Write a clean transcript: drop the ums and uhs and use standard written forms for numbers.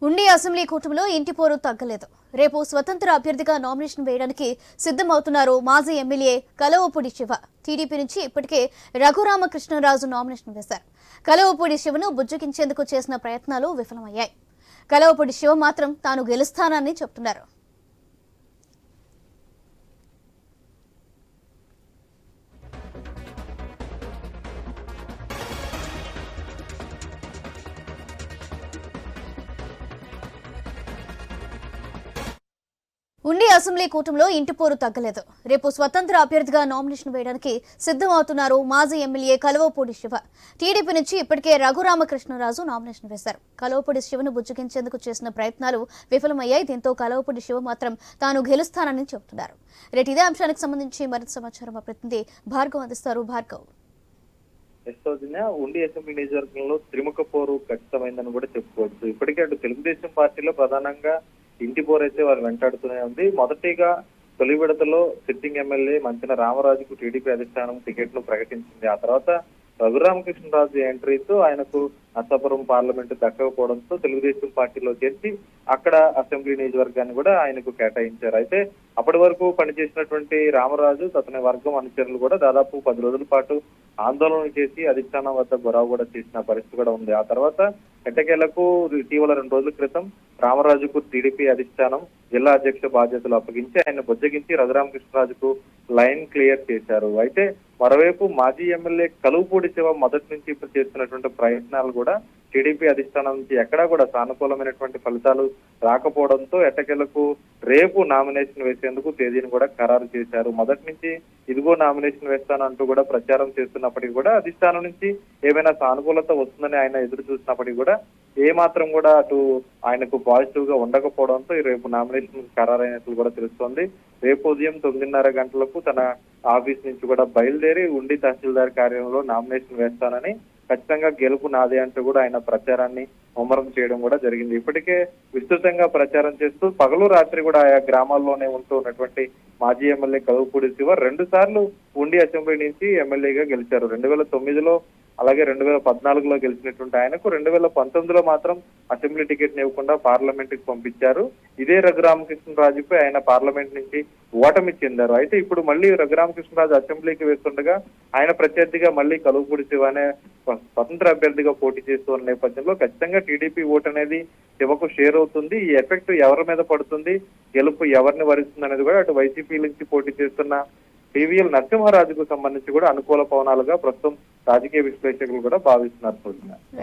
ఉండి అసెంబ్లీ కూటమిలో ఇంటి పోరు తగ్గలేదు. రేపు స్వతంత్ర అభ్యర్థిగా నామినేషన్ వేయడానికి సిద్ధమవుతున్నారు మాజీ ఎమ్మెల్యే కలవపూడి శివ. టీడీపీ నుంచి ఇప్పటికే రఘురామకృష్ణరాజు నామినేషన్ వేశారు. కలవపూడి శివను బుజ్జగించేందుకు చేసిన ప్రయత్నాలు విఫలమయ్యాయి. కలవపూడి శివ మాత్రం తాను గెలుస్తానని చెప్తున్నారు. ఉండి అసెంబ్లీ కూటమిలో ఇంటి పోరు తగ్గలేదు. రేపు స్వతంత్ర అభ్యర్థిగా నామినేషన్ వేయడానికి సిద్ధమవుతున్నారు మాజీ ఎమ్మెల్యే కలవపూడి శివ. టీడీపీ నుంచి ఇప్పటికే రఘురామకృష్ణరాజు నామినేషన్ వేశారు. కలవపూడి శివను బుజ్జగించేందుకు చేసిన ప్రయత్నాలు విఫలమయ్యాయి. దీంతో కలవపూడి శివ మాత్రం తాను గెలుస్తానని చెబుతున్నారు. రేపు ఇదే అంశానికి సంబంధించి మరింత సమాచారం మా ప్రతినిధి భార్గవ్ అందిస్తారు. భార్గవ్, ఉండి అసెంబ్లీ నియోజకవర్గంలో త్రిముఖ పోరు ఖచ్చితమైందని కూడా చెప్పుకోవచ్చు. ఇప్పటికే అటు తెలుగుదేశం పార్టీలో ప్రధానంగా ఇంటి పోరు అయితే వారు వెంటాడుతూనే ఉంది. మొదటిగా తొలి విడతలో సిట్టింగ్ ఎమ్మెల్యే మంచిన రామరాజుకు టీడీపీ అధిష్టానం టికెట్ ను ప్రకటించింది. ఆ తర్వాత రఘురామకృష్ణరాజు ఎంట్రీతో ఆయనకు నర్సాపురం పార్లమెంటు దక్కకపోవడంతో తెలుగుదేశం పార్టీలో చేర్చి అక్కడ అసెంబ్లీ నియోజకవర్గాన్ని కూడా ఆయనకు కేటాయించారు. అయితే అప్పటి వరకు పనిచేసినటువంటి రామరాజు అతని వర్గం అనుచరులు కూడా దాదాపు 10 రోజుల పాటు ఆందోళన చేసి అధిష్టానం వద్ద గొడవ కూడా చేసిన పరిస్థితి కూడా ఉంది. ఆ తర్వాత ఎట్టకేలకు ఇటీవల 2 రోజుల క్రితం రామరాజుకు టీడీపీ అధిష్టానం జిల్లా అధ్యక్ష బాధ్యతలు అప్పగించి ఆయన బుజ్జగించి రఘురామకృష్ణరాజుకు లైన్ క్లియర్ చేశారు. అయితే మరోవైపు మాజీ ఎమ్మెల్యే కలువపూడి శివ మొదటి నుంచి ఇప్పుడు చేస్తున్నటువంటి ప్రయత్నాలు కూడా టీడీపీ అధిష్టానం నుంచి ఎక్కడా కూడా సానుకూలమైనటువంటి ఫలితాలు రాకపోవడంతో ఎట్టకేలకు రేపు నామినేషన్ వేసేందుకు తేదీని కూడా ఖరారు చేశారు. మొదటి నుంచి ఇదిగో నామినేషన్ వేస్తానంటూ కూడా ప్రచారం చేస్తున్నప్పటికీ కూడా అధిష్టానం నుంచి ఏమైనా సానుకూలత వస్తుందని ఆయన ఎదురు చూసినప్పటికీ కూడా ఏ మాత్రం కూడా అటు ఆయనకు పాజిటివ్ గా ఉండకపోవడంతో రేపు నామినేషన్ ఖరారైనట్లు కూడా తెలుస్తోంది. రేపు ఉదయం 9:30 గంటలకు తన ఆఫీస్ నుంచి కూడా బయలుదేరి ఉండి తహసీల్దార్ కార్యాలయంలో నామినేషన్ వేస్తానని, ఖచ్చితంగా గెలుపు నాదే అంటూ కూడా ఆయన ప్రచారాన్ని ముమ్మరం చేయడం కూడా జరిగింది. ఇప్పటికే విస్తృతంగా ప్రచారం చేస్తూ పగలు రాత్రి కూడా ఆయా గ్రామాల్లోనే ఉంటూ ఉన్నటువంటి మాజీ ఎమ్మెల్యే కలువపూడి శివ 2 సార్లు ఉండి అసెంబ్లీ నుంచి ఎమ్మెల్యేగా గెలిచారు. 2009లో అలాగే 2014లో గెలిచినటువంటి ఆయనకు 2019లో మాత్రం అసెంబ్లీ టికెట్ ఇవ్వకుండా పార్లమెంట్ కి పంపించారు. ఇదే రఘురామకృష్ణరాజుపై ఆయన పార్లమెంట్ నుంచి ఓటమి చెందారు. అయితే ఇప్పుడు మళ్ళీ రఘురామకృష్ణరాజు అసెంబ్లీకి వేస్తుండగా ఆయన ప్రత్యర్థిగా మళ్ళీ కలువపూడి శివ అనే స్వతంత్ర అభ్యర్థిగా పోటీ చేస్తున్న నేపథ్యంలో ఖచ్చితంగా టీడీపీ ఓటు అనేది శివకు షేర్ అవుతుంది. ఈ ఎఫెక్ట్ ఎవరి మీద పడుతుంది, గెలుపు ఎవరిని వరిస్తుంది అనేది కూడా అటు వైసీపీ నుంచి పోటీ చేస్తున్న టీవీఎల్ నరసింహారాజుకు సంబంధించి కూడా అనుకూల పవనాలుగా ప్రస్తుతం రాజకీయ విశ్లేషకులు కూడా భావిస్తున్నారు.